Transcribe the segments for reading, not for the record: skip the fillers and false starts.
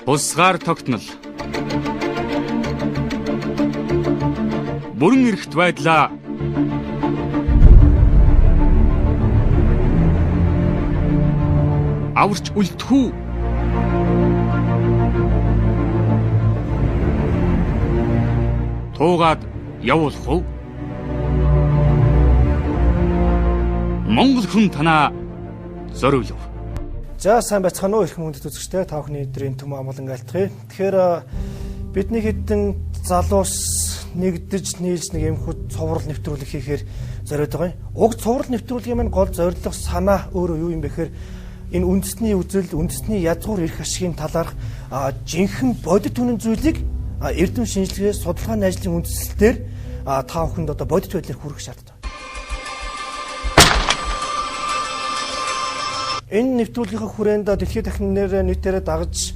Хусгаар тогтнол. Бүрэн эрхт байдлаа аварч үлдэхүү. Туугаад явуулах уу? Монгол хүн танаа зориулв. За сайн байцгаана уу их мөндөд үзэгчдээ та бүхний өдрийн төм амгалан айлтгая. Тэгэхээр бидний хэдэн залуус нэгдэж нийлж нэг юмхүү цуврал нэвтрүүлэг хийхээр зориод байгаа юм. Уг цуврал нэвтрүүлгийн маань гол зорилго санаа өөрөө юу юм бэ гэхээр энэ үндэсний үзэл, үндэсний язгуур эрх ашигын талаарх жинхэнэ бодит үнэн зүйлийг эрдэм шинжилгээ судалгааны ажлын үндслэлээр та бүхэнд одоо бодит байдлаар хүргэх шаардлагатай. Энэ нэвтрүүлгийнхаа хүрээнд дэлхийн дахинаар нийтээрээ дагаж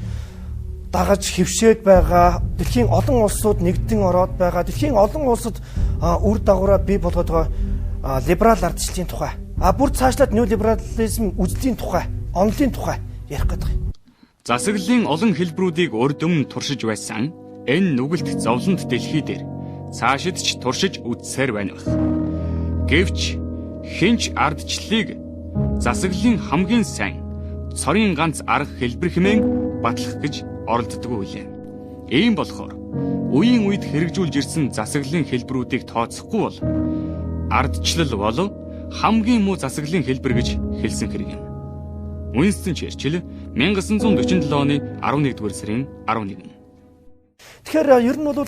хөвшөөд байгаа дэлхийн олон улсууд нэгдэн ороод байгаа дэлхийн олон улсад үр дагавраа бий болгоод байгаа либерал ардчлалын тухай бүр цаашлаад неолиберализм үзлийн тухай онлын тухай ярих гэдэг юм. Засаглалын олон хэлбэрүүдийг урд өмнө туршиж байсан энэ нүгэлт зовлонт дэлхий дээр цаашид ч туршиж үзсээр байна бах. Гэвч хинч ардчлалыг засаглалын хамгийн сайн цорын ганц арга хэлбэр хэмээн батлах гэж оролддог үлээ. Ийм болохоор үеийн үед хэрэгжүүлж ирсэн засаглалын хэлбэрүүдийг тооцохгүй бол ардчлал болов хамгийн муу засаглалын хэлбэр гэж хэлсэн хэрэг юм. Уинстон Черчилль 1947 оны 11-р сарын 11. Тэгэхээр ер нь бол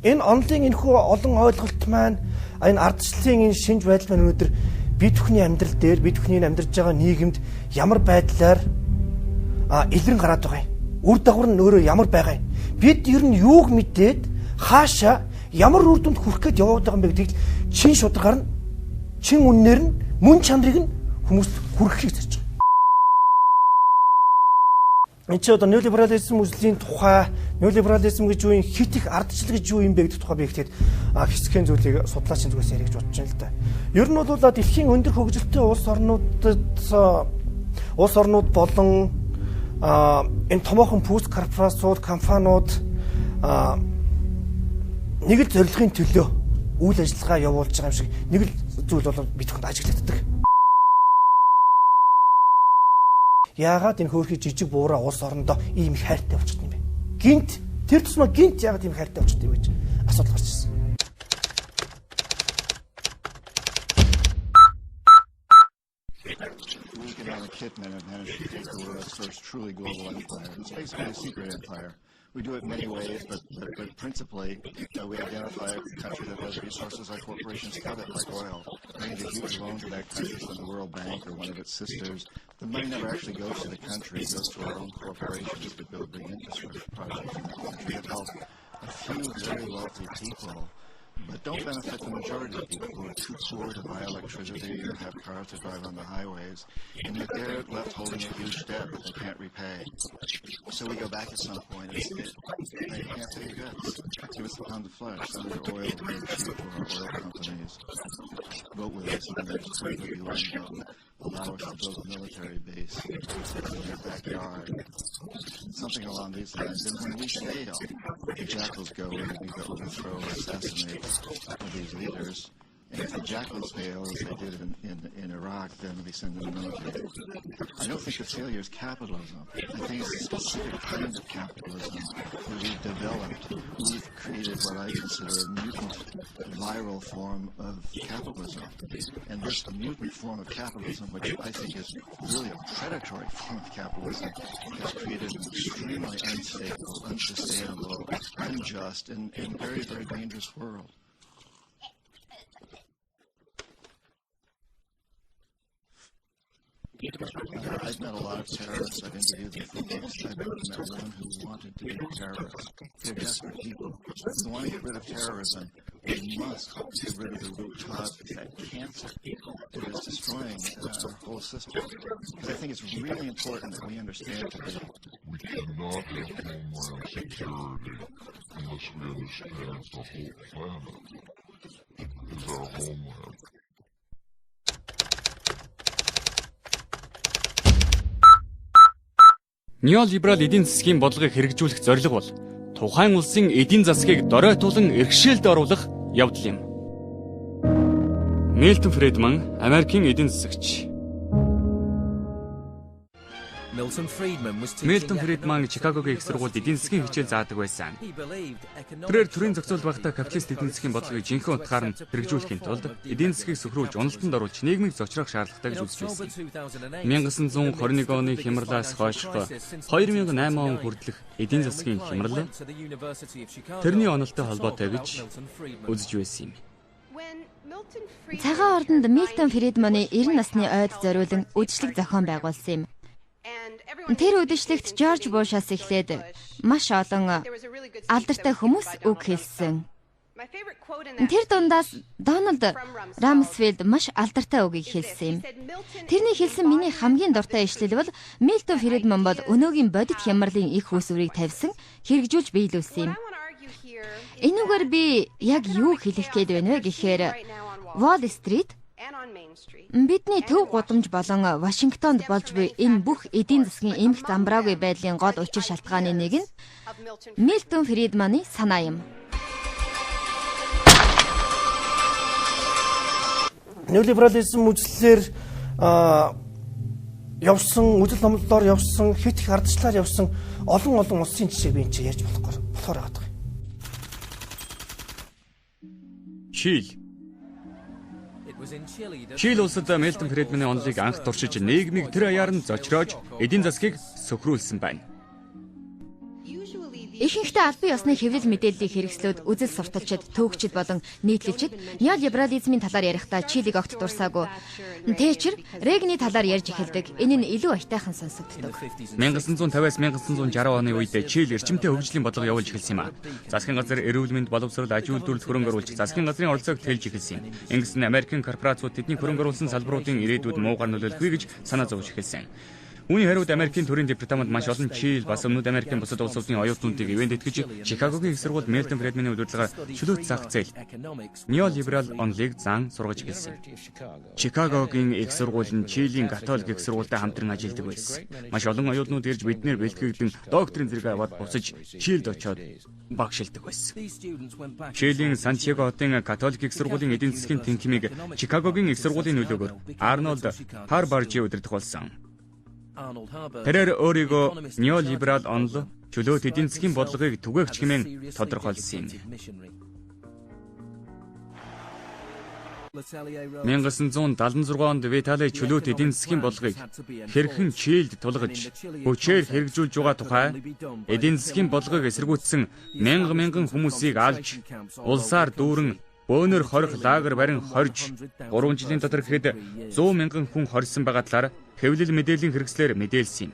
энэ онлын энэхүү олон ойлголт маань энэ ардчлалын энэ шинж байдал маань өнөөдөр бид бүхний амьдрал дээр бид бүхний амьдарч байгаа нийгэмд ямар байдлаар илрэн гараад байгаа юм. Үр дагавар нь өөрөө ямар байгаа юм. Бид ер нь юуг мэдээд хаашаа ямар үр дүнд хүрэх гээд яваад байгаа юм бэ гэдгийг чин шударгаар нь чин үннээр нь мөн чанарыг нь хүмүүст хүргэхийг зорж байгаа. Энд ч одоо неолиберализм үзлийн тухай неолиберализм гэж юу юм, хит их ардчлал гэж юу юм бэ гэдэг тухай би ихтэй хэсгийн зүйлийг судлаачийн зүгээс ярих гэж бодож байна л да. Ер нь бол дэлхийн өндөр хөгжилтэй улс орнууд болон энэ томоохон пүүс корпорациуд, компаниуд нэг л зорилгын төлөө үйл ажиллагаа явуулж байгаа юм шиг нэг л зүйл бол бид бүхэнд ажиглагддаг. Яагаад энэ хөөрхий жижиг буураа улс орондоо ийм их хайртай болчихсон юм бэ? Гинт тэр тусмаа гинт яагаад ийм хайртай болчихсон юм гэж асуудал гарч ирсэн. We do it in many ways, but principally we identify a country that has resources our corporations covet, like oil. Many of the huge loans to that country from the World Bank or one of its sisters, the money never actually goes to the country, it goes to our own corporations to build big infrastructure projects in that country that help a few very wealthy people, but don't benefit the majority of people who are too poor to buy electricity or have cars to drive on the highways, and yet they're left holding a huge debt that they can't repay. So we go back at some point and say, they can't pay goods. Give us a pound of flesh. Send their oil very cheap for our oil companies. Vote with us and then just the UN vote. Allow us to build a military base in their backyard. Something along these lines. And when we fail, the jackals go in and we overthrow or assassinate these leaders. And if the jackals fail, as they did in Iraq, then we send in the military. I don't think the failure is capitalism. I think it's a specific kind of capitalism that we've developed. We've created what I consider a mutant viral form of capitalism. And this mutant form of capitalism, which I think is really a predatory form of capitalism, has created an extremely unstable, unsustainable, unjust, and very, very dangerous world. I've met a lot of terrorists. I've interviewed them for books. I've met women who wanted to be terrorists. They're desperate people. If we want to get rid of terrorism, we must get rid of the root cause of that cancer that is destroying our whole system. Because I think it's really important that we understand today. We cannot have homeland security unless we understand the whole planet is our homeland. Неолиберал эдийн засгийн бодлогыг хэрэгжүүлэх зорилго бол тухайн улсын эдийн засгийг доройтуулан иргэшээлд оруулах явдал юм. Милтон Фридман, Америкийн эдийн засагч. Милтон Фридман Чикагогийн их сургуульд эдийн засгийн хичээл заадаг байсан. Тэрээр төрийн зохицуулт багтаа капиталист эдийн засгийн бодлогыг жинхэнэ утгаар нь хэрэгжүүлэхийн тулд эдийн засгийг сөхрүүлж уналтанд оруулж нийгмийг зочрох шаардлагатай гэж үзэж байсан. 1921 оны хямралаас хойш 2008 он хүртэлх эдийн засгийн хямрал тэрний онолтой холбоотой гэж үзэж байсан юм. Цагаан ордонд Милтон Фридманы 90 насны ойд зориулан үдшилэг зохион байгуулсан юм. Тэр үдшилэгт Жорж Бушаас эхлээд маш олон алдартай хүмүүс үг хэлсэн. Тэр дундаас Дональд Рамсфелд маш алдартай үгийг хэлсэн юм. Тэрний хэлсэн миний хамгийн дуртай ишлэл бол Милтон Фридман бол өнөөгийн бодит хямралын их үүсвэрийг тавьсан, хэрэгжүүлж биелүүлсэн юм. Энэгээр би яг юу хэлэх гээд байна вэ гэхээр Wall Street бидний төв гудамж болон Вашингтонд болж буй энэ бүх эдийн засгийн эмх замбраагүй байдлын гол учир шалтгааны нэг нь Милтон Фридманы санаа юм. Неолиберализм үзлэлээр явсан, үзэл номлолоор явсан, хит их ардчлаар явсан олон улсын жишээг би энэ чинь ярьж болохоор байгаа юм. Чили улсад Милтон Фридманы онолыг анх туршиж нийгмийг тэр аяар нь зочроож эдийн засгийг сөхрүүлсэн байна. Ихэнхдээ албан ёсны хэвлэл мэдээллийг хэрэгслүүд үзэл сурталчид, төвөгчид болон нийтлэлчид неолиберализмын талаар ярихдаа Чилиг огт дурсаагүй. Тэвчэр Регний талаар ярьж эхэлдэг. Энэ нь илүү аятайхан сонсогддог. 1950-аас 1960 оны үед Чили эрчимтэй хөгжлийн бодлого явуулж эхэлсэн юм а. Засгийн газар эрүүл мэнд, боловсрол, аж үйлдвэрлэлд хөрөнгө оруулж, засгийн газрын оролцоог тэлж эхэлсэн юм. Ингэс нь Америкийн корпорациуд тэдний хөрөнгө оруулсан салбаруудын ирээдүйд муугар нөлөөлөхүй гэж санаа зовж эхэлсэн. Үүний хариуд Америкийн төрийн департамент маш олон Чили бас Өмнөд Америкийн бусад улсуудын оюутнуудыг ивэнд итгэж Чикагогийн их сургууль Милтон Фридманы удирдлагаар чөлөөт зах зээл неолиберал онолыг зан сургаж эхэлсэн. Чикагогийн их сургууль нь Чилийн католик их сургуультай хамтран ажилладаг байсан. Маш олон оюутнууд ирж биднээр бэлтгэгдэн докторийн зэрэг аваад буцаж Чилд очоод багшилдаг байсан. Чилийн Сантьяго хотын католик их сургуулийн эдийн засгийн тэнхимийг Чикагогийн их сургуулийн нөлөөгөөр Арнольд Харбаржи удирдах болсон. Тэрээр өөрийгөө неолиберал онол чөлөөт эдийн засгийн бодлогыг түгээгч хэмээн тодорхойлсон юм. 1976 онд Витали чөлөөт эдийн засгийн бодлогыг хэрхэн Чилд тулгаж хүчээр хэрэгжүүлж байгаа тухай эдийн засгийн бодлогыг эсэргүүцсэн мянган хүмүүсийг алж улсаар дүүрэн бөөнөр хорих лагер барин хорж 3 жилийн дотор гэхэд 100,000 хүн хорьсон байгаа талаар хэвлэл мэдээллийн хэрэгслээр мэдээлсэн юм.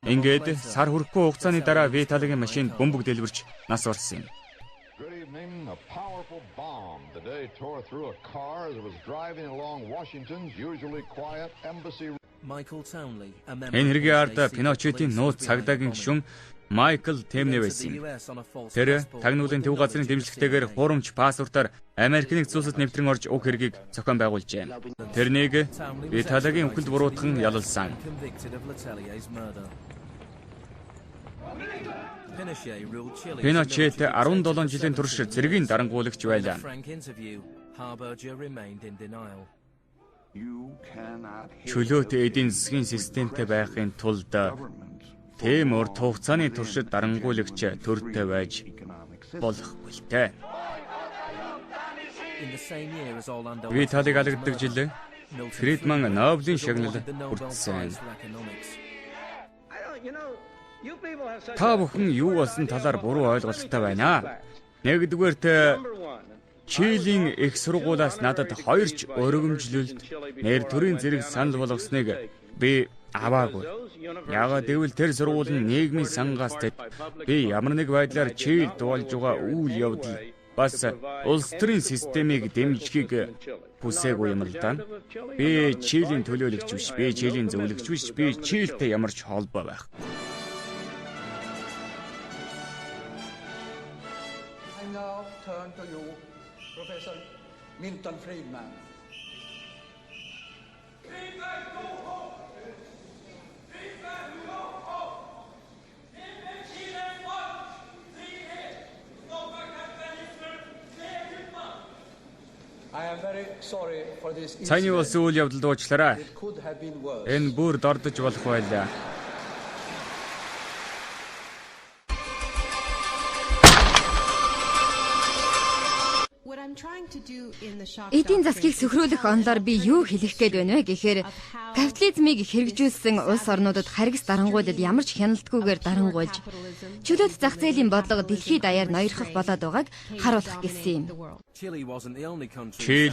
Ингээд сар хүрэхгүй хугацааны дараа Виталигийн машинд бөмбөг дэлбэрч нас орсон юм. Good evening. A powerful bomb today tore through a car as it was driving along Washington's usually quiet embassy. Энэ хэргийн ард Пиночетийн нууц цагдаагийн гишүүн Майкл Темнэ байсан. Тэр тагнуулын төв газрын дэмжлэгтэйгээр хуурамч паспортоор Америк нэгдсэн улсад нэвтрэн орж уг хэргийг зохион байгуулжээ. Тэрнийг Виталигийн үхэлд буруутган ялалсан. Пиночет 17 жилийн турш цэргийн дарангуулагч байлаа. Чөлөөт эдийн засгийн системтэй байхын тулд тийм урт хугацааны туршид дарангуулагч төрөлтэй байж болохгүй л дээ. Виталиг алгаддаг жил Фридман Нобелийн шагнал хүртсэн. Та бүхэн юу болсон талаар буруу ойлголттой байна. Нэгдүгээрт Чилийн их сургуулиас надад 2 ч өргөмжлөлт нэр төрийн зэрэг санал болгосныг би аваагүй. Яагаад гэвэл тэр сургууль нь нийгмийн сангаас би ямар нэг байдлаар Чилд болж байгаа үйл явдал бас улс төрийн системийг дэмжихийг хүсээгүй юм л да. Би Чилийн төлөөлөгч биш, би Чилийн зөвлөгч биш, би Чилтэй ямар ч холбоо байхгүй. Turn to you, Professor Milton Friedman. Цайны улсын үйл явдалд уучлаарай. It could have been worse. Энэ бүр дордож болох байлаа. Эдийн засгийг сөхрүүлэх онолоор би юу хэлэх гээд байна вэ гэхээр капитализмыг хэрэгжүүлсэн улс орнуудад харгас дарангуйлал ямар ч хяналтгүйгээр дарангуйлж чөлөөт зах зээлийн бодлого дэлхийд даяар ноёрхох болоод байгааг харуулах гэсэн юм. Чили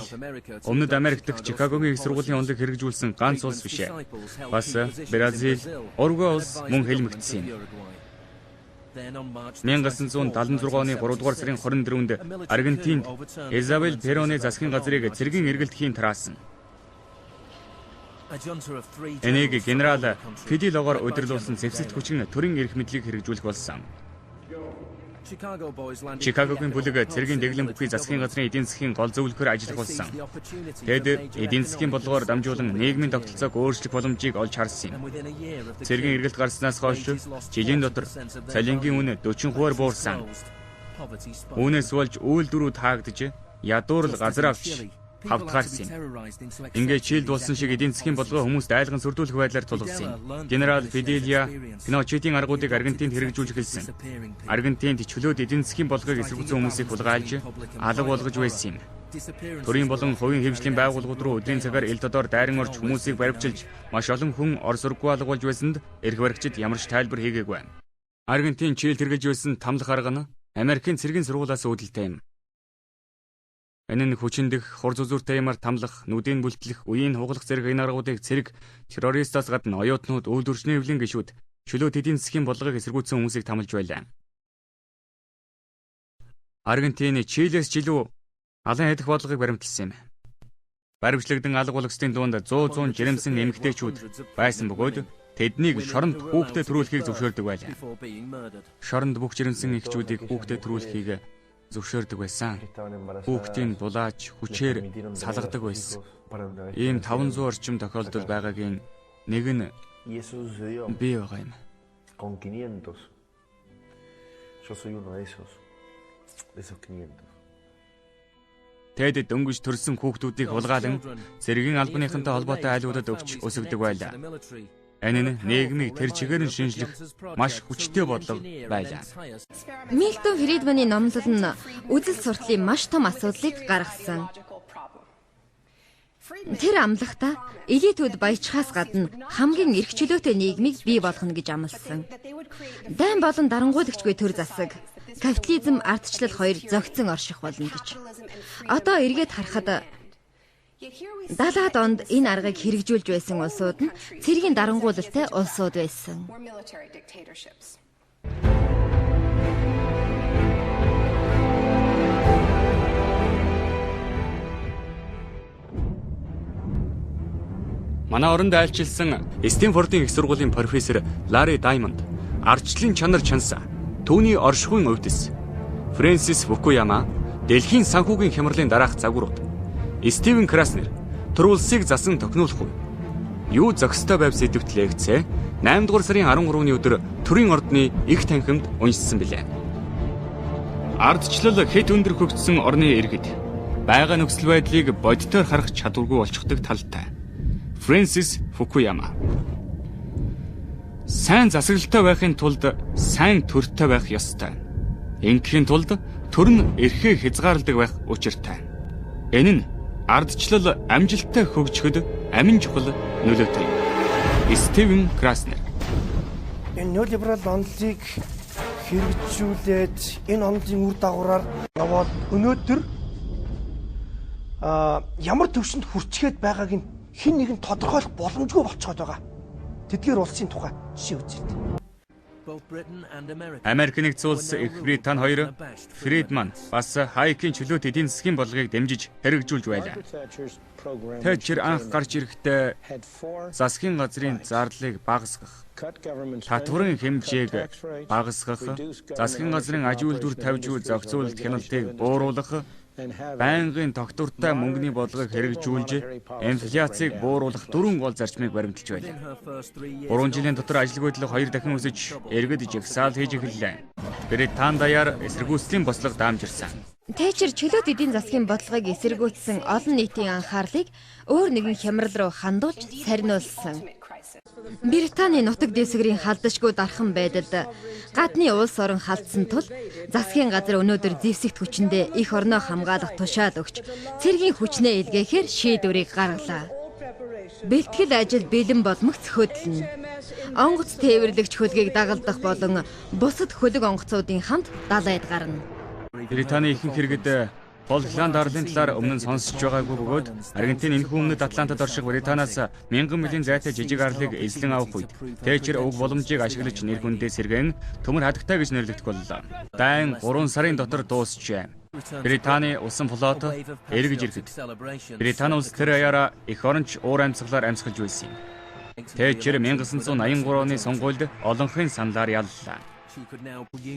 Өмнөд Америк дахь Чикагогийн их сургуулийн онолыг хэрэгжүүлсэн ганц улс биш ээ. Бас Бразил, Уругвай улс мөн хэлмэгдсэн юм. 1976 оны 3 дугаар сарын 24-нд Аргентинд Изабель Пероны засгийн газрыг цэргийн эргэлтхийн тараасан. Энийг генерал Фиделогоор удирлуулсан зэвсэгт хүчин төрийн эрх мэдлийг хэрэгжүүлэх болсон. Чикагогийн бүлэг цэргийн дэглэм бүхий засгийн газрын эдийн засгийн гол зөвлөхөр ажиллах болсон. Тэд эдийн засгийн бодлогоор дамжуулан нийгмийн тогтолцоог өөрчлөх боломжийг олж харсан юм. Цэргийн эргэлт гарснаас хойш жилийн дотор цалингийн үн 40% буурсан. Үүнээс болж үйлдвэрүүд хаагдж, ядуурл газар авч хавтгаарсан юм. Ингээд Чилд болсон шиг эдийн засгийн бодлогоо хүмүүст айлган сүрдүүлэх байдлаар тулгарсан юм. Генерал Фиделиа Пиночетийн аргуудыг Аргентинд хэрэгжүүлж эхэлсэн. Аргентинд чөлөөт эдийн засгийн бодлогыг эсэргүүцсэн хүмүүсийг хулгайлж, алга болгож байсан юм. Төрийн болон хувийн хэвшлийн байгууллагууд руу өдрийн цагаар ил додоор дайран орж хүмүүсийг баривчилж, маш олон хүн орс ургуу алга болж байсанд эрх баригчид ямар ч тайлбар хийгээгүй. Аргентин Чилд хэрэгжилж байсан тамлах арга нь Америкийн цэргийн сургуулиас үүдэлтэй юм. Энэ нь хүчиндэх, хур зүзүүртэй юмар тамлах, нүдийн бүлтлэх, үеийн хугалах зэрэг энэ аргуудыг цэрэг, террористаас гадна оюутнууд, үйлдвэрчний эвлэн гишүүд, чөлөөт эдийн засгийн бодлогыг эсэргүүцсэн хүмүүсийг тамалж байлаа. Аргентин Чилээс жилүү алан хэдэх бодлогыг баримталсан юм. Баримтлагдсан алга улагчдын дунд 100 жирэмсэн эмэгтэйчүүд байсан бөгөөд тэднийг шоронд хүүхдэд төрүүлэхийг зөвшөөрдөг байлаа. Шоронд бүх жирэмсэн эхчүүдийг хүүхдэд төрүүлэхийг зөвшөөрдөг байсан. Хүүхдийн дулааж, хүчээр салгадаг байсан. Ийм 500 орчим тохиолдол байгаагийн нэг нь би байгаа юм. Тэд дөнгөж төрсэн хүүхдүүдийг хулгаалan цэргийн албаныхантай холбоотой айлуудад өгч өсгдөг байлаа. Энэ нь нийгмийг тэр чигээр нь шинжлэх маш хүчтэй бодлого байлаа. Милтон Фридманы номлол нь үзэл сурталын маш том асуудлыг гаргасан. Тэр амлагта элитүүд баяжхаас гадна хамгийн эрх чөлөөтэй нийгмийг бий болгоно гэж амласан. Дайн болон дарангуйлагчгүй төр засаг, капитализм, ардчлал хоёр зөгцөн орших болно гэж. Одоо эргээд харахад 70-аад онд энэ аргыг хэрэгжүүлж байсан улсууд нь цэргийн дарангуулалтай улсууд байсан. Манай оронд айлчилсан Стэнфордын их сургуулийн профессор Ларри Даймонд ардчлалын чанар чанса, түүний оршихуйн увдис, Фрэнсис Фукуяма, дэлхийн санхүүгийн хямралын дараах загварууд, Стивен Краснер төр улсыг засан тохиноолох уу? Юу зохистой байв сэдвт лекцээ 8 дугаар сарын 13-ны өдөр төрийн ордны их танхимд уншсан билээ. Ардчлал хэд өндөр хөгжсөн орны иргэд байгаа нөхцөл байдлыг бодитоор харах чадваргүй болчихдог талтай. Фрэнсис Фукуяма. Сайн засаглалтай байхын тулд сайн төртэй байх ёстой. Ингэхийн тулд төр нь эрхээ хязгаарладаг байх учиртай. Энэ нь ардчлал амжилттай хөгжөхөд амин чухал нөлөөтэй. Стивен Краснер. Энэ неолиберал онолыг хэрэгжүүлээд энэ онолын үр дагавраар яваад өнөөдөр ямар төвшөнд хүрчгээд байгааг нь хэн нэгэн тодорхойлох боломжгүй болчиход байгаа. Тэдгээр улсын тухай жишээ үзээд. Америк нэгдсэн улс, Их Британи хоёр, Фридман бас Хайкийн чөлөөт эдийн засгийн бодлогыг дэмжиж хэрэгжүүлж байлаа. Тэдгээр анх гарч ирэхдээ засгийн газрын зарлыг багасгах, татварын хэмжээг багасгах, засгийн газрын аж үйлдвэр тавьж буй зохицуулалт хяналтыг бууруулах, байнгын тогтвортой мөнгөний бодлогыг хэрэгжүүлж, инфляцийг бууруулах дөрвөн гол зарчмыг баримталж байлаа. 3 жилийн дотор ажил хөдлөх 2 дахин өсөж, эргэд жигсаал хийж эхэллээ. Британи даяар эсэргүүцлийн бослого даамжирсан. Тээчер чөлөөт эдийн засгийн бодлогыг эсэргүүцсэн олон нийтийн анхаарлыг өөр нэгэн хямрал руу хандуулж сарниулсан. Британий нутаг дэвсгэрийн халдашгүй дархан байдалд гадны улс орон халдсан тул засгийн газар өнөөдөр зэвсэгт хүчиндээ их орноо хамгаалах тушаал өгч цэргийн хүчнээ илгээхээр шийдвэрийг гаргалаа. Бэлтгэл ажил бэлэн болмогц хөдлөнө. Онгоц тээвэрлэгч хөлгийг дагалдах болон бусад хөлөг онгоцуудын хамт далайд гарна. Британий ихэнх иргэд Фолкланд арлын талаар өмнө нь сонсож байгаагүй бөгөөд Аргентин энэхүү өмнөд Атлантад орших Британаас 1000 милийн зайтай жижиг арлыг эзлэн авах үед Тээчер уг боломжийг ашиглаж нэр хүндээ сэргээн төмөр хадагтай гэж нэрлэгдэх боллоо. Дайн 3 сарын дотор дуусчээ. Британий усан флот эргэж ирэхэд Британи улс тэр аяараа их оронч уур амьсгалаар амьсгалж байсан юм. Тээчер 1983 оны сонгуульд олонхын саналаар яллаа.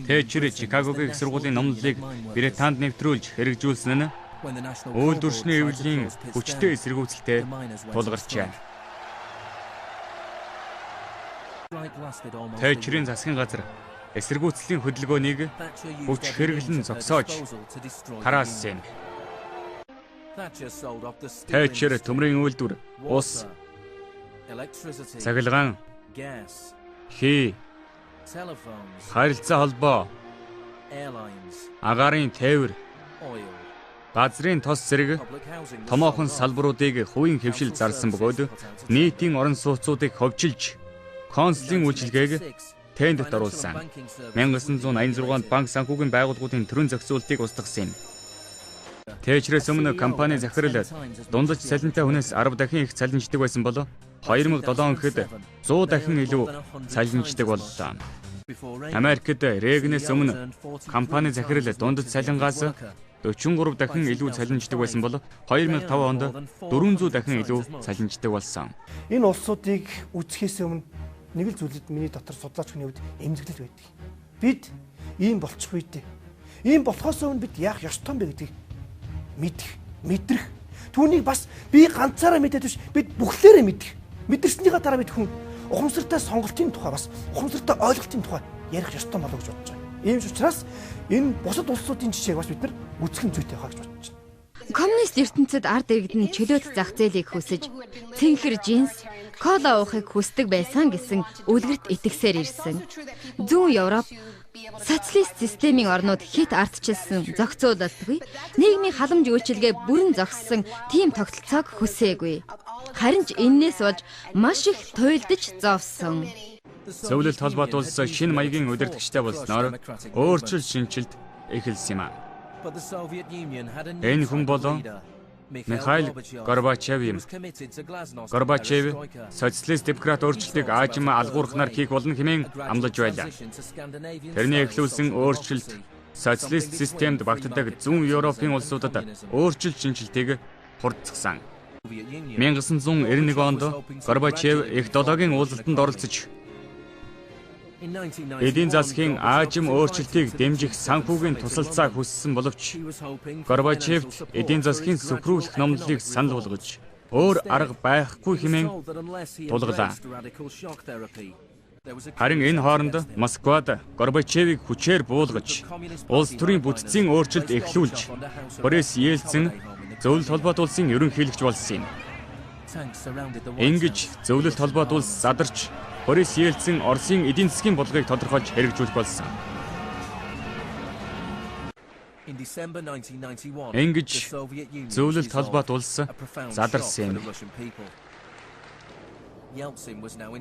Тээчер Чикагогийн их сургуулийн номлолыг Британд нэвтрүүлж хэрэгжүүлсэн нь үйлдвэрчний эвлэлийн хүчтэй эсэргүүцэлтэй тулгарчээ. Тээчерийн засгийн газар эсэргүүцлийн хөдөлгөөнийг хүч хэрэглэн зогсоож тараасан. Тээчер төмрийн үйлдвэр, ус, цахилгаан, хий, харилцаа холбоо, агаарын тээвэр, газрын тос зэрэг томоохон салбаруудыг хувийн хэвшил зарласан бөгөөд нийтийн орон сууцуудыг ховжилж консулын үйлчилгээг тэнд оруулсан. 1986-нд банк санхүүгийн байгууллагуудын төрийн зохицуултыг устгасан юм. Тээчрээс өмнө компани захирал дундаж цалинтай хүнээс 10 дахин их цалинждаг байсан бол 2007 гэхэд 100 дахин илүү цалинждаг боллоо. Америкт Рейгнээс өмнө компани захирал дундаж цалингаас 43 дахин илүү цалинждаг байсан бол 2005 онд 400 дахин илүү цалинждаг болсон. Энэ улсуудыг үзэхээс өмнө нэг л зүйлд миний дотор судлаач хүний хувьд эмзэглэл байдаг. Бид ийм болчих үедээ. Ийм болохоос өмнө бид яах ёстой юм бэ гэдгийг мэдрэх. Түүнийг бас би ганцаараа мэдээд биш бид бүхлээрээ мэдэх. Мэдэрснийхаа дараа бид хүн ухамсартай сонголтын тухай бас ухамсартай ойлголтын тухай ярих ёстой болов гэж бодож байна. Ийм ч учраас энэ бусад улсуудын жишээг бас бид нар үзэх зүйтэй хаа гэж бодож байна. Коммунист ертөнцид ард иргэд нь чөлөөт зах зээлийг хүсэж, цэнхэр жинс, кола уухыг хүсдэг байсан гэсэн үлгэрт итгэсээр ирсэн. Зүүн Европ социалист системийн орнууд хит ардчилсан зохицуулалтгүй, нийгмийн халамж үйлчилгээ бүрэн зогссон тийм тогтолцоог хүсээгүй. Харин ч энээс болж маш их туйлдж зовсон. Зөвлөлт холбоот улс шинэ маягийн удирдагчтай болсноор өөрчлөлт шинжилт эхэлсэн юм. Энэ хүн болон Михаил Горбачев юм. Горбачев социалист демократ өөрчлөлтийг аажим алгуурхнаар хийх болно хэмээн амлаж байлаа. Тэрний эхлүүлсэн өөрчлөлт социалист системд багтдаг зүүн Европын улсуудад өөрчлөлт шинжилтийг хурдцсан. 1991 онд Горбачев их долоогийн уулзалтанд оролцож эдийн засгийн аажим өөрчлөлтийг дэмжих санхүүгийн тусалцааг хүссэн боловч Горбачевт эдийн засгийн сөхрүүлэх номлолыг санал болгож өөр арга байхгүй хэмээн тулгалаа. Харин энэ хооронд Москвад Горбачевыг хүчээр буулгаж улс төрийн бүтцийн өөрчлөлт эхлүүлж Борис Ельцин зөвлөлт холбоот улсын ерөнхийлөгч болсон юм. Ингэж зөвлөлт холбоот улс задарч Борис Ельцин Оросын эдийн засгийн бодлогыг тодорхойлж хэрэгжүүлэх болсон. Ингэж зөвлөлт холбоот улс задарсан юм.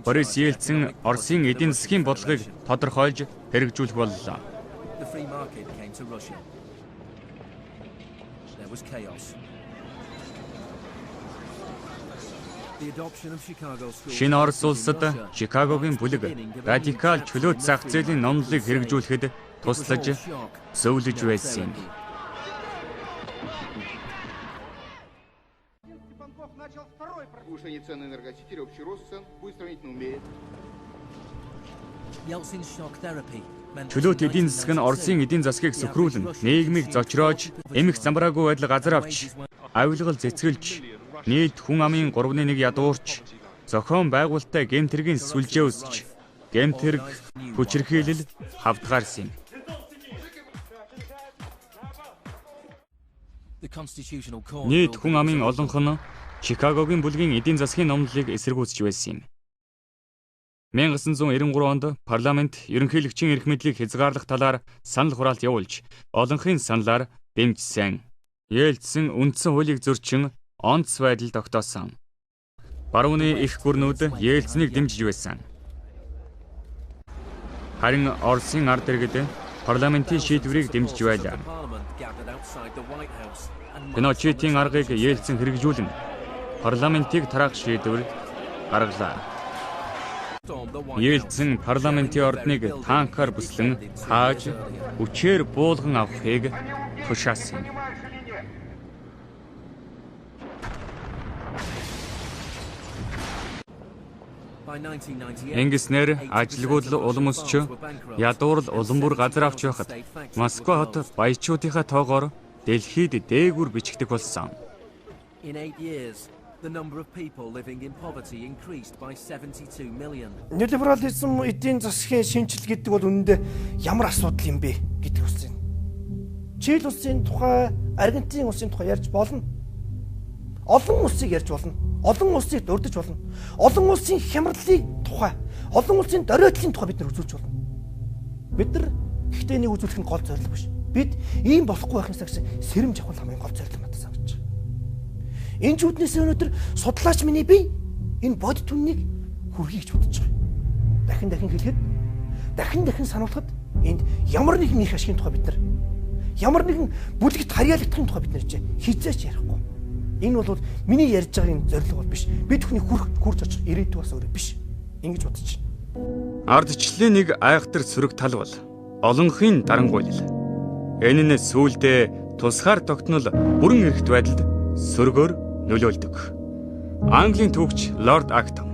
Борис Ельцин Оросын эдийн засгийн бодлогыг тодорхойлж хэрэгжүүлэх боллоо. Шинэ Орос улсад Чикагогийн бүлэг радикал чөлөөт зах зээлийн номлолыг хэрэгжүүлэхэд туслаж зөвлөж байсан юм. Чөлөөт эдийн засаг нь Оросын эдийн засгийг сөхрүүлэн, нийгмийг зочроож, эмх замбраагүй байдал газар авч, авилгал зэцгэлж, нийт хүн амын 3/1 ядуурч, зохион байгуулалттай гэмтэргийн сүлжээ өсч, гэмтэрг хүчирхийлэл хавдгаарсан юм. Нийт хүн амын олонх нь Чикагогийн бүлгийн эдийн засгийн номлолыг эсэргүүцэж байсан юм. 1993 онд парламент ерөнхийлөгчийн эрх мэдлийг хязгаарлах талаар санал хураалт явуулж, олонхын саналаар дэмжсэн. Ельцин үндсэн хуулийг зөрчин онц байдал тогтоосон. Барууны их гүрнүүд Ельцнийг дэмжиж байсан. Харин Оросын ард иргэд парламентын шийдвэрийг дэмжиж байлаа. Пиночетийн аргыг Ельцин хэрэгжүүлэн парламентыг тараах шийдвэр гаргалаа. Ельцин парламентын ордныг танкаар бүслэн хааж, хүчээр буулган авахыг тушаасан. Ингэснээр ажилгүйдэл улам өсч, ядуурл улам бүр газар авч байхад Москва хот баячуудынхаа тоогоор дэлхийд дээгүүр бичигдэх болсон. Нелиберализм эдийн засгийн шинжил гэдэг бол үнэндээ ямар асуудал юм бэ гэдэг үсэн. Чили улсын тухай, Аргентин улсын тухай ярьж болно. Олон улсыг ярьж болно. Олон улсыг дурдж болно. Олон улсын хямралыг тухай, олон улсын дөрөөдлийн тухай бид нар үзүүлж болно. Бид нар гэхдээ нэг үзүүлэх нь гол зорилго биш. Бид ийм болохгүй байхын цагт сэрэмж авах хамгийн гол зорилго надад санагдаж байна. Энэ чүүднээс өнөөдөр судлаач миний бие энэ бодит үннийг хүргэе гэж бодож байгаа. Дахин хэлэхэд, дахин сануулхад энд ямар нэгэн их ашигын тухай бид нар, ямар нэгэн бүлэгт харьяалагдахын тухай бид нар хизээч ярихгүй. Энэ бол миний ярьж байгаа энэ зорилго бол биш. Бид бүхний хурж очих ирээдүй бас өөрөө биш. Ингэж бодож байна. Ардчлалын нэг айхтар сөрөг тал бол олонхын дарангуйлал. Энэ нь сүүлдээ тусгаар тогтнол бүрэн эрхт байдалд сөргөөр нөлөөлдөг. Английн түүхч Лорд Актон.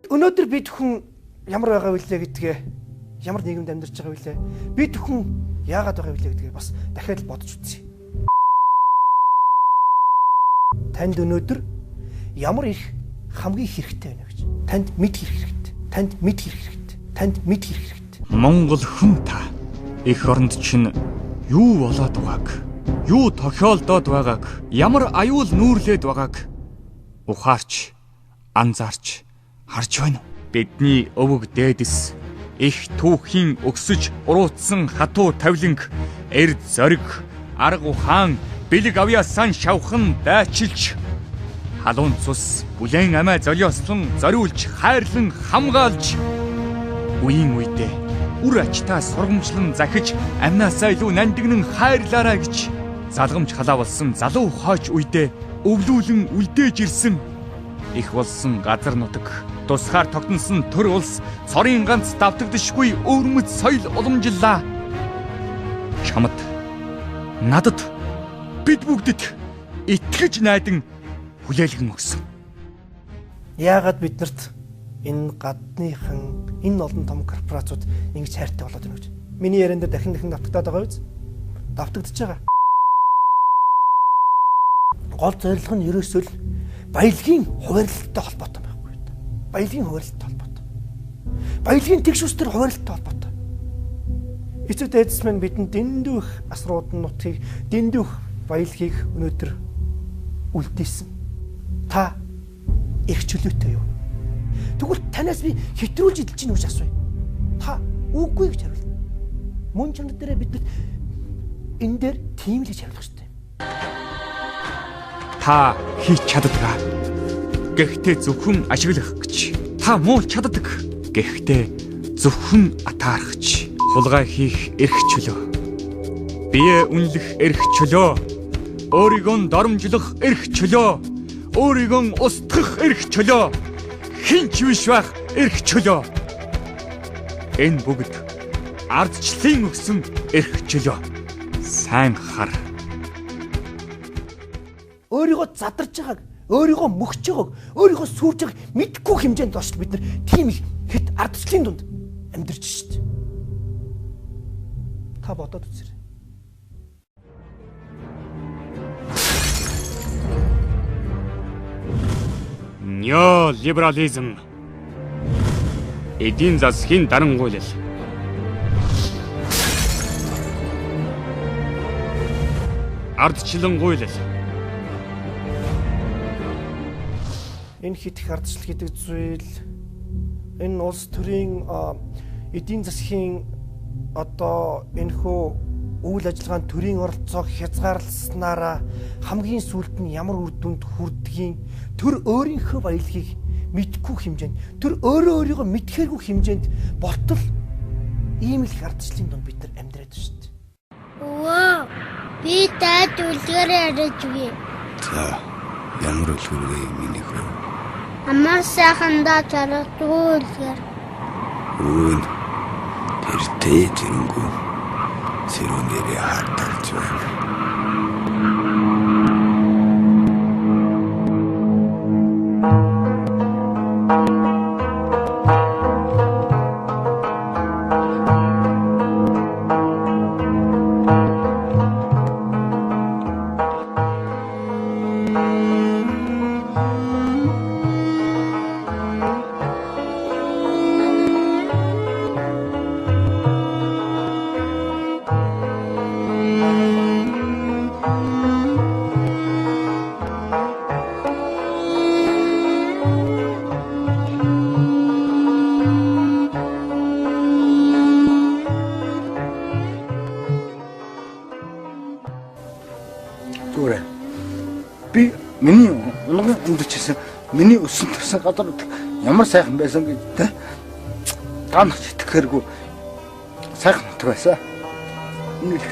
Өнөөдөр бид хүн ямар байгаа вүлээ гэдгээ, ямар нийгэмд амьдарч байгаа вүлээ, бид хүн яагаад байгаа вүлээ гэдгээ бас дахиад бодож үзье. Танд өнөөдөр ямар их хамгийн хэрэгтэй байна гэж танд мэдэх хэрэгтэй. Танд мэдэх хэрэгтэй. Танд мэдэх хэрэгтэй. Монгол хүн та эх оронд чинь юу болоод байгааг, юу тохиолдоод байгааг, ямар аюул нүүрлээд байгааг ухаарч, анзаарч харж байна. Бидний өвөг дээдэс их түүхийн өгсөж уруутсан хатуу тавлинг, эрд зориг, арга ухаан, бэлэг авьяасан шавхан дайчилж, халуун цус бүлээн амиа золиослон зориулж, хайрлан хамгаалж, үеийн үедээ үр ачтаа сургамжлан захиж амнаасаа илүү нандинан хайрлаарай гэж залгамж халаа болсон залуу хойч үедээ өвлүүлэн үлдээж ирсэн их болсон газар нутаг, тусгаар тогтносон төр улс, цорын ганц давтагдшгүй өвөрмөц соёл уламжллаа. Чамд, надад, бид бүгдэд итгэж найдан хүлээлгэн өгсөн. Яагаад биднэрт энэ гадныхан, энэ олон том корпорациуд ингэж хайртай болоод байна гэж. Миний яриан дээр дахин давтагдаад байгаа биз? Давтагдчихж байгаа. Гол зорилго нь ерөөсөө л баялагын хуваарлалтай холбоотой байхгүй юу? Баялагын хуваарлалтай холбоотой. Баялагын тэгш үстэр хуваарлалтай холбоотой. Эцэг дээдэс минь бидэнд дэндүү их асруудан нутгийг, дэндүү их баялагийг өнөөдөр үлдээсэн. Та их чөлөөтэй юу? Тэгвэл танаас би хэтрүүлж идэлж чинь үгүй асууя. Та үгүй гэж хариулна. Мөн чанар дээр бид энэ дээр тийм л гэж хариулах хэрэгтэй. Та хийж чаддгаа. Гэхдээ зөвхөн ашиглах гэж. Та муу чаддаг. Гэхдээ зөвхөн атаархч. Хулгай хийх эрх чөлөө. Бие үнэлэх эрх чөлөө. Өөрийгөө доромжлох эрх чөлөө. Өөрийгөө устгах эрх чөлөө. Хинч биш байх эрх чөлөө. Энэ бүгд ардчлалын өгсөн эрх чөлөө. Сайн хар. Өөрийгөө задарч байгааг, өөрийгөө мөхч байгааг, өөрийгөө сүрж байгааг мэдгүй хэмжээнд орч бид нар тийм их хэд ардчлалын дунд амьдарч шít. Та бодоод үзээрэй. Неолиберализм. Эдийн засгийн дарангуйлал. ардчлан гуйлал. Энэ хит их ардчил гэдэг зүйл энэ улс төрийн эдийн засгийн одоо энэхүү үйл ажиллагаанд төрийн оролцоог хязгаарласнараа хамгийн сүүлд нь ямар үр дүнд хүрдгийг төр өөрийнхөө баялагийг мэдгүй хэмжээнд төр өөрийгөө мэдхээргүй хэмжээнд болтол ийм л ардчлалын дунд бид нар амьдраад байна шүү дээ. Оо би таад үлгэр ярьж үгүй. За ямар үлгэр вэ миний хөө? Амар сайхандаа зарагдгүй үлгэр. Үн тэртэй тэрэнгүү зэрүүнээрээ хаталж байна. Зүгээр. Би миний улгын амьдчихсан миний өссөн төрсөн гадар ямар сайхан байсан гэж тэ танах итгэхэргүй сайхан нутаг байсан. Энэ л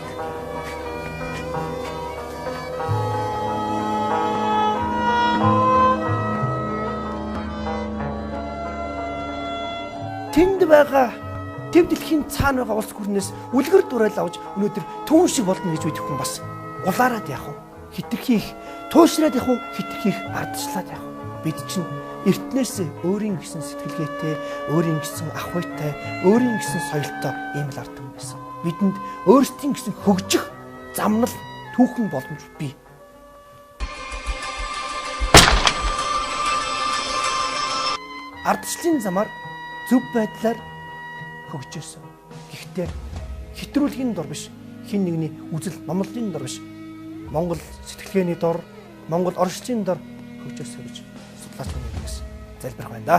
тэнд байгаа тэв дэлхийн цаана байгаа улс гүрнээс үлгэр дурайл авч өнөөдөр түүн шиг болно гэж үдэх хүн бас улаарад яах вэ? Хитрхи их туушраад явах уу? Хитрхи их ардчлаад явах уу? Бид чинь эртнээс өөрийн гэсэн сэтгэлгээтэй, өөрийн гэсэн ахуйтай, өөрийн гэсэн соёлтой ийм л ард түмэн байсан. Бидэнд өөрсдийн гэсэн хөгжих замнал түүхэн боломж бий. Ардчлалын замаар зөв байдлаар хөгжөөсөн. Гэхдээ хэтрүүлгийн дор биш, хин нэгний үзэл номлолын дор биш. Монгол сэтгэлгээний дор, Монгол оршилын дор хөгжөөсэй гэж судлаач хүмүүс залбирх байна да.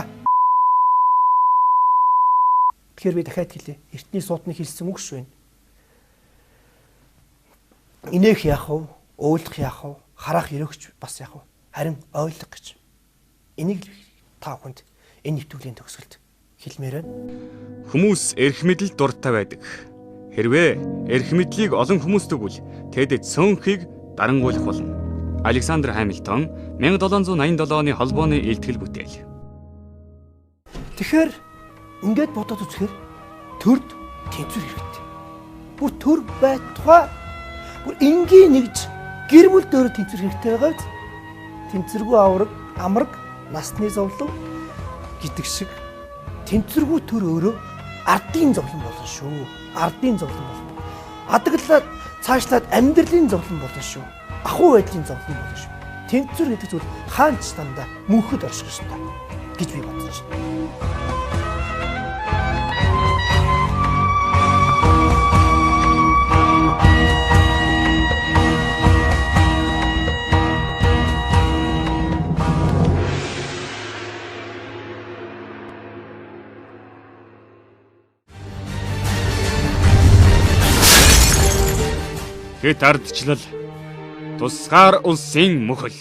Тэгэхээр би дахиад хэлье. Эртний суудны хэлсэн үг шүү. Инээх яах вэ? Өөлдөх яах вэ? Харах өрөөгч бас яах вэ? Харин ойлгох гэж. Энийг л та бүхэнд энэ нэвтрүүлгийн төгсгөлд хэлмээр байна. Хүмүүс эрх мэдэл дуртай байдаг. Хэрвээ эрх мэдлийг олон хүмүүст өгвөл тэд цөөнхийг дарангуйлах болно. Александр Хамилтон 1787 оны холбооны илтгэл бүтээл. Тэгэхээр ингээд бодоод үзэхээр төрд тэнцвэр хэрэгтэй. Бүр төр байтугай бүр энгийн нэгж гэр бүл дөр тэнцвэр хэрэгтэй байгаад тэнцвэргүй авраг, амраг, насны зовлон гэдэг шиг тэнцвэргүй төр өөрөө ардын зовлон болно шүү. Ардын зовлон болно. Адаглаад цаашлаад амьдралын зовлон болно шүү. Ахуй байдлын зовлон болно шүү. Тэнцвэр гэдэг зүйл хаанч дандаа мөнхөд орших ёстой гэж би бодож байна. Хэд ардчлал тусгаар улсын мөхөл